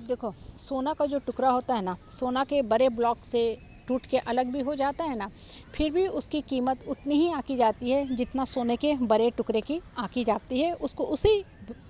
अब देखो, सोना का जो टुकड़ा होता है ना, सोना के बड़े ब्लॉक से टूट के अलग भी हो जाता है ना, फिर भी उसकी कीमत उतनी ही आंकी जाती है जितना सोने के बड़े टुकड़े की आंकी जाती है। उसको उसी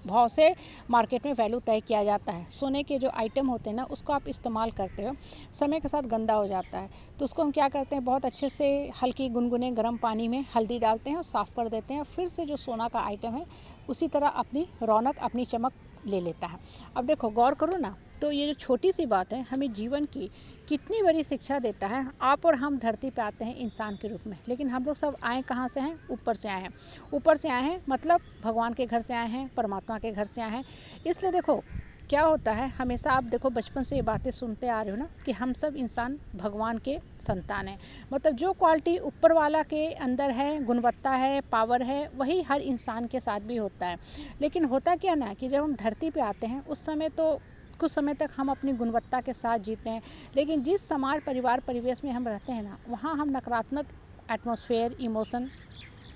भाव से मार्केट में वैल्यू तय किया जाता है। सोने के जो आइटम होते हैं ना, उसको आप इस्तेमाल करते हो, समय के साथ गंदा हो जाता है, तो उसको हम क्या करते हैं, बहुत अच्छे से हल्की गुनगुने गर्म पानी में हल्दी डालते हैं और साफ़ कर देते हैं। फिर से जो सोना का आइटम है उसी तरह अपनी रौनक, अपनी चमक ले लेता है। अब देखो, गौर करो ना, तो ये जो छोटी सी बात है हमें जीवन की कितनी बड़ी शिक्षा देता है। आप और हम धरती पे आते हैं इंसान के रूप में, लेकिन हम लोग सब आए कहाँ से हैं? ऊपर से आए हैं। ऊपर से आए हैं मतलब भगवान के घर से आए हैं, परमात्मा के घर से आए हैं। इसलिए देखो क्या होता है, हमेशा आप देखो बचपन से ये बातें सुनते आ रहे हो ना कि हम सब इंसान भगवान के संतान हैं। मतलब जो क्वालिटी ऊपर वाला के अंदर है, गुणवत्ता है, पावर है, वही हर इंसान के साथ भी होता है। लेकिन होता क्या ना कि जब हम धरती पे आते हैं उस समय तो कुछ समय तक हम अपनी गुणवत्ता के साथ जीते हैं, लेकिन जिस समाज, परिवार, परिवेश में हम रहते हैं ना, वहाँ हम नकारात्मक एटमॉस्फेयर, इमोशन,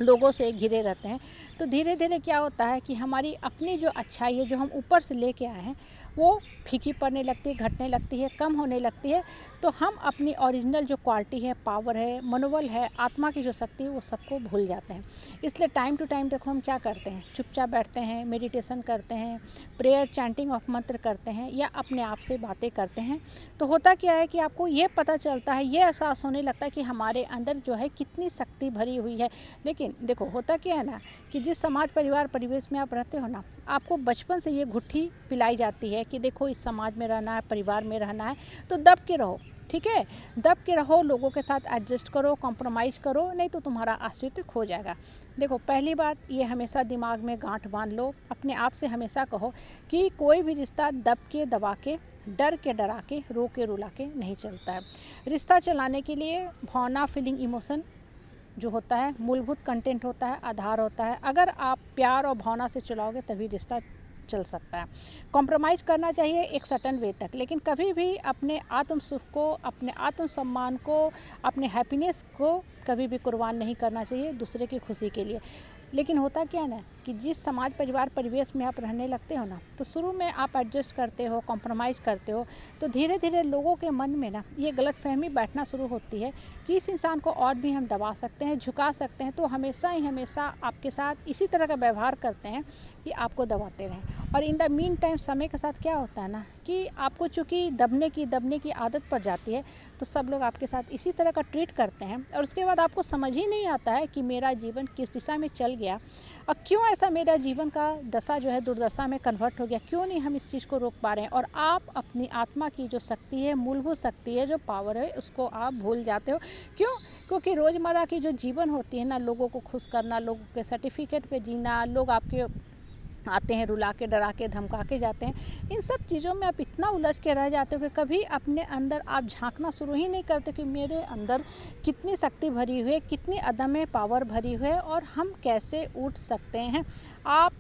लोगों से घिरे रहते हैं। तो धीरे धीरे क्या होता है कि हमारी अपनी जो अच्छाई है, जो हम ऊपर से लेके आए हैं, वो फीकी पड़ने लगती है, घटने लगती है, कम होने लगती है। तो हम अपनी ओरिजिनल जो क्वालिटी है, पावर है, मनोबल है, आत्मा की जो शक्ति है, वो सबको भूल जाते हैं। इसलिए टाइम टू टाइम देखो हम क्या करते हैं, चुपचाप बैठते हैं, मेडिटेशन करते हैं, प्रेयर, चैंटिंग ऑफ मंत्र करते हैं, या अपने आप से बातें करते हैं। तो होता क्या है कि आपको ये पता चलता है, ये एहसास होने लगता है कि हमारे अंदर जो है कितनी शक्ति भरी हुई है। लेकिन देखो होता क्या है ना कि जिस समाज, परिवार, परिवेश में आप रहते हो ना, आपको बचपन से ये गुट्ठी पिलाई जाती है कि देखो इस समाज में रहना है, परिवार में रहना है, तो दब के रहो, ठीक है, दब के रहो, लोगों के साथ एडजस्ट करो, कॉम्प्रोमाइज़ करो, नहीं तो तुम्हारा अस्तित्व खो जाएगा। देखो पहली बात ये हमेशा दिमाग में गांठ बांध लो, अपने आप से हमेशा कहो कि कोई भी रिश्ता दब के, दबा के, डर के, डरा के, रो के, रुला के नहीं चलता है। रिश्ता चलाने के लिए भावना, फीलिंग, इमोशन जो होता है, मूलभूत कंटेंट होता है, आधार होता है। अगर आप प्यार और भावना से चलाओगे तभी रिश्ता चल सकता है। कॉम्प्रोमाइज़ करना चाहिए एक सर्टेन वे तक, लेकिन कभी भी अपने आत्म सुख को, अपने आत्म सम्मान को, अपने हैप्पीनेस को कभी भी कुर्बान नहीं करना चाहिए दूसरे की खुशी के लिए। लेकिन होता क्या है ना कि जिस समाज, परिवार, परिवेश में आप रहने लगते हो ना, तो शुरू में आप एडजस्ट करते हो, कॉम्प्रोमाइज़ करते हो, तो धीरे धीरे लोगों के मन में ना ये गलतफहमी बैठना शुरू होती है कि इस इंसान को और भी हम दबा सकते हैं, झुका सकते हैं, तो हमेशा ही हमेशा आपके साथ इसी तरह का व्यवहार करते हैं कि आपको दबाते रहें। और इन द मीन टाइम समय के साथ क्या होता है ना कि आपको चूँकि दबने की आदत पड़ जाती है, तो सब लोग आपके साथ इसी तरह का ट्रीट करते हैं, और उसके बाद आपको समझ ही नहीं आता है कि मेरा जीवन किस दिशा में चल गया और क्यों ऐसा मेरा जीवन का दशा जो है दुर्दशा में कन्वर्ट हो गया, क्यों नहीं हम इस चीज़ को रोक पा रहे हैं। और आप अपनी आत्मा की जो शक्ति है, मूलभूत शक्ति है, जो पावर है, उसको आप भूल जाते हो। क्यों? क्योंकि रोज़मर्रा की जो जीवन होती है ना, लोगों को खुश करना, लोगों के सर्टिफिकेट पे जीना, लोग आपके आते हैं रुला के, डरा के, धमका के जाते हैं, इन सब चीज़ों में आप इतना उलझ के रह जाते हो कि कभी अपने अंदर आप झांकना शुरू ही नहीं करते कि मेरे अंदर कितनी शक्ति भरी हुई है, कितनी अदम्य पावर भरी हुई है और हम कैसे उठ सकते हैं। आप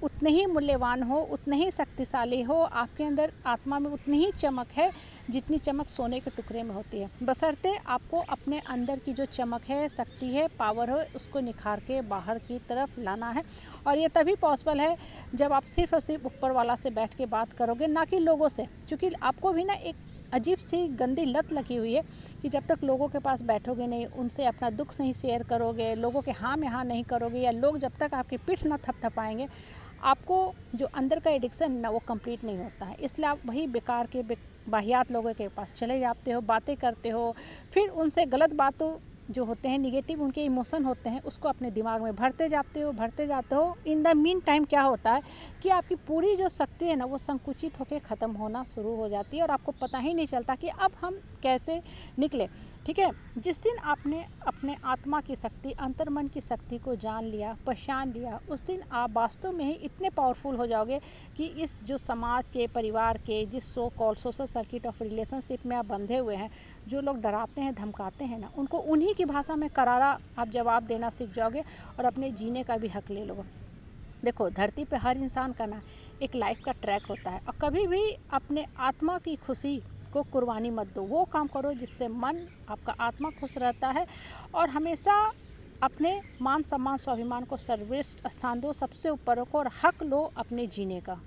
उतने ही मूल्यवान हो, उतने ही शक्तिशाली हो, आपके अंदर आत्मा में उतनी ही चमक है जितनी चमक सोने के टुकड़े में होती है। बशर्ते आपको अपने अंदर की जो चमक है, शक्ति है, पावर है, उसको निखार के बाहर की तरफ लाना है। और ये तभी पॉसिबल है जब आप सिर्फ और सिर्फ ऊपर वाला से बैठ के बात करोगे, ना कि लोगों से। क्योंकि आपको भी ना एक अजीब सी गंदी लत लगी हुई है कि जब तक लोगों के पास बैठोगे नहीं, उनसे अपना दुख नहीं शेयर करोगे, लोगों के हाँ में हाँ नहीं करोगे, या लोग जब तक आपकी पीठ ना थपथपाएंगे, आपको जो अंदर का एडिक्शन ना वो कंप्लीट नहीं होता है। इसलिए आप वही बेकार के वाहियात लोगों के पास चले जाते हो, बातें करते हो, फिर उनसे गलत बातों जो होते हैं, निगेटिव उनके इमोशन होते हैं, उसको अपने दिमाग में भरते जाते हो। इन द मीन टाइम क्या होता है कि आपकी पूरी जो शक्ति है ना, वो संकुचित होकर ख़त्म होना शुरू हो जाती है और आपको पता ही नहीं चलता कि अब हम कैसे निकले। ठीक है, जिस दिन आपने अपने आत्मा की शक्ति, अंतर्मन की शक्ति को जान लिया, पहचान लिया, उस दिन आप वास्तव में ही इतने पावरफुल हो जाओगे कि इस जो समाज के, परिवार के, जिस so called social circuit of relationship में आप बंधे हुए हैं, जो लोग डराते हैं, धमकाते हैं ना, उनको उन्हीं की भाषा में करारा आप जवाब देना सीख जाओगे और अपने जीने का भी हक ले लोगे। देखो धरती पे हर इंसान का ना एक लाइफ का ट्रैक होता है, और कभी भी अपने आत्मा की खुशी को कुर्बानी मत दो। वो काम करो जिससे मन, आपका आत्मा खुश रहता है, और हमेशा अपने मान सम्मान, स्वाभिमान को सर्वश्रेष्ठ स्थान दो, सबसे ऊपर रखो और हक लो अपने जीने का।